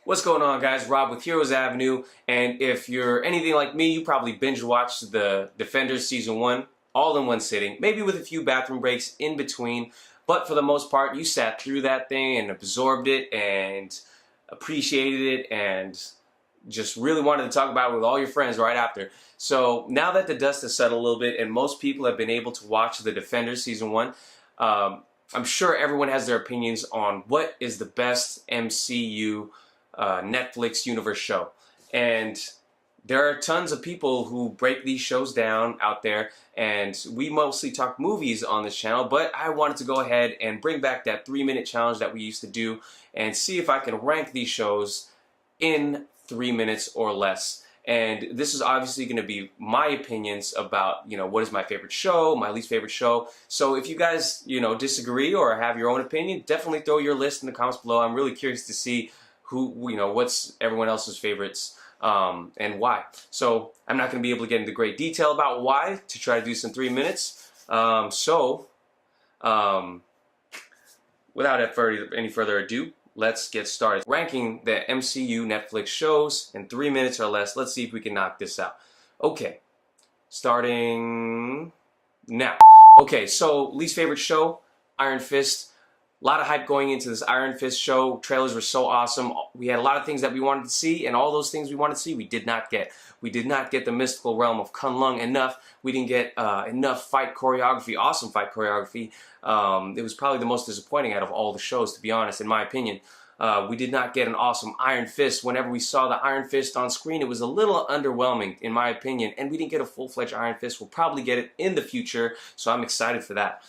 What's going on, guys? Rob with Heroes Avenue, and if you're anything like me, you probably binge watched the Defenders Season 1 all in one sitting, maybe with a few bathroom breaks in between, but for the most part, you sat through that thing and absorbed it and appreciated it and just really wanted to talk about it with all your friends right after. So now that the dust has settled a little bit and most people have been able to watch the Defenders Season 1, I'm sure everyone has their opinions on what is the best MCU Netflix universe show. And there are tons of people who break these shows down out there, and we mostly talk movies on this channel, but I wanted to go ahead and bring back that 3-minute challenge that we used to do and see if I can rank these shows in 3 minutes or less. And this is obviously going to be my opinions about, what is my favorite show, my least favorite show. So if you guys, disagree or have your own opinion, definitely throw your list in the comments below. I'm really curious to see what's everyone else's favorites and why. So I'm not going to be able to get into great detail about why to try to do this in 3 minutes. Without any further ado, let's get started. Ranking the MCU Netflix shows in 3 minutes or less. Let's see if we can knock this out. Okay, starting now. Okay, so least favorite show, Iron Fist. A lot of hype going into this Iron Fist show. Trailers were so awesome. We had a lot of things that we wanted to see, and all those things we wanted to see, we did not get. We did not get the mystical realm of Kunlun enough. We didn't get enough fight choreography, awesome fight choreography. It was probably the most disappointing out of all the shows, to be honest, in my opinion. We did not get an awesome Iron Fist. Whenever we saw the Iron Fist on screen, it was a little underwhelming, in my opinion, and we didn't get a full-fledged Iron Fist. We'll probably get it in the future, so I'm excited for that.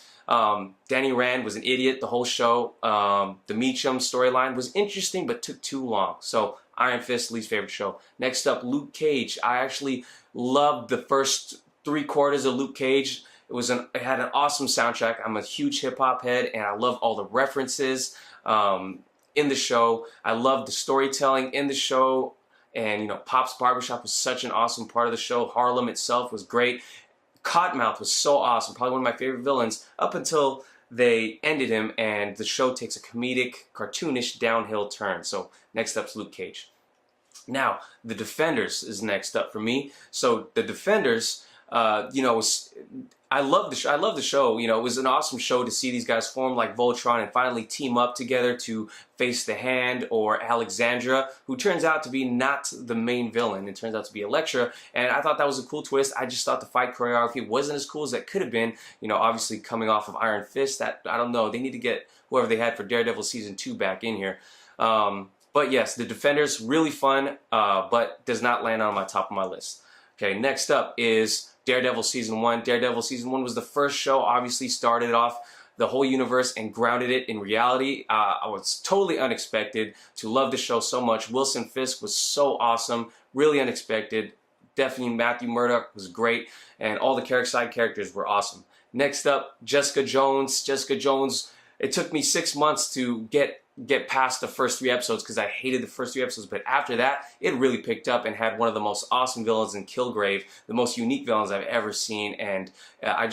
Danny Rand was an idiot the whole show. The Meachum storyline was interesting but took too long. So Iron Fist, least favorite show. Next up, Luke Cage. I actually loved the first 3/4 of Luke Cage. It had an awesome soundtrack. I'm a huge hip hop head and I love all the references in the show. I love the storytelling in the show, and Pop's Barbershop was such an awesome part of the show. Harlem itself was great. Cottonmouth was so awesome, probably one of my favorite villains, up until they ended him and the show takes a comedic, cartoonish downhill turn. So next up's Luke Cage. Now, The Defenders is next up for me. So The Defenders, I love the show. I love the show. It was an awesome show to see these guys form like Voltron and finally team up together to face the Hand, or Alexandra, who turns out to be not the main villain. It turns out to be Elektra, and I thought that was a cool twist. I just thought the fight choreography wasn't as cool as it could have been. Obviously coming off of Iron Fist, that I don't know. They need to get whoever they had for Daredevil Season 2 back in here. But yes, The Defenders, really fun, but does not land on my top of my list. Okay, next up is Daredevil Season 1. Daredevil Season 1 was the first show, obviously started off the whole universe and grounded it in reality. I was totally unexpected to love the show so much. Wilson Fisk was so awesome, really unexpected. Definitely Matthew Murdock was great, and all the side characters were awesome. Next up, Jessica Jones. Jessica Jones, it took me 6 months to get past the first 3 episodes because I hated the first 3 episodes, but after that it really picked up and had one of the most awesome villains in Kilgrave, the most unique villains I've ever seen, and I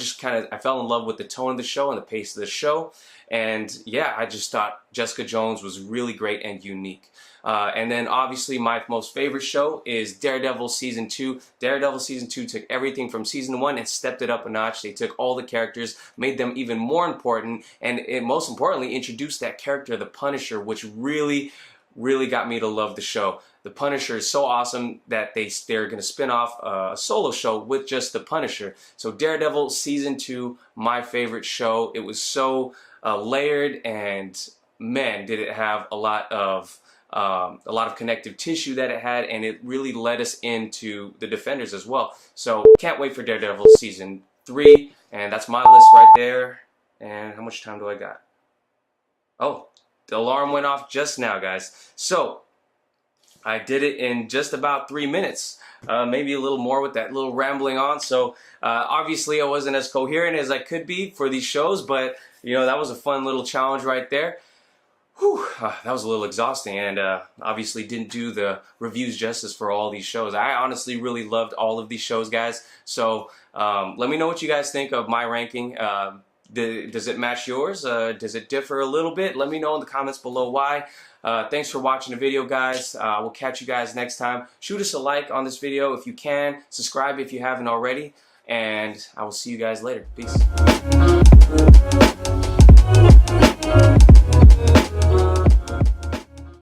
fell in love with the tone of the show and the pace of the show, and yeah, I just thought Jessica Jones was really great and unique. And then obviously my most favorite show is Daredevil Season 2. Daredevil Season 2 took everything from Season 1 and stepped it up a notch. They took all the characters, made them even more important, and most importantly introduced that character, the Punisher, which really got me to love the show. The Punisher is so awesome that they're going to spin off a solo show with just the Punisher. So Daredevil Season 2, my favorite show. It was so layered, and man, did it have a lot of connective tissue that it had, and it really led us into the Defenders as well. So can't wait for Daredevil Season 3, and that's my list right there. And how much time do I got? Oh, the alarm went off just now, guys. So I did it in just about 3 minutes, maybe a little more with that little rambling on. So obviously I wasn't as coherent as I could be for these shows, but that was a fun little challenge right there. Whew, that was a little exhausting, and obviously didn't do the reviews justice for all these shows. I honestly really loved all of these shows, guys. So let me know what you guys think of my ranking. Does it match yours? Does it differ a little bit? Let me know in the comments below why. Thanks for watching the video, guys. We'll catch you guys next time. Shoot us a like on this video if you can. Subscribe if you haven't already. And I will see you guys later. Peace.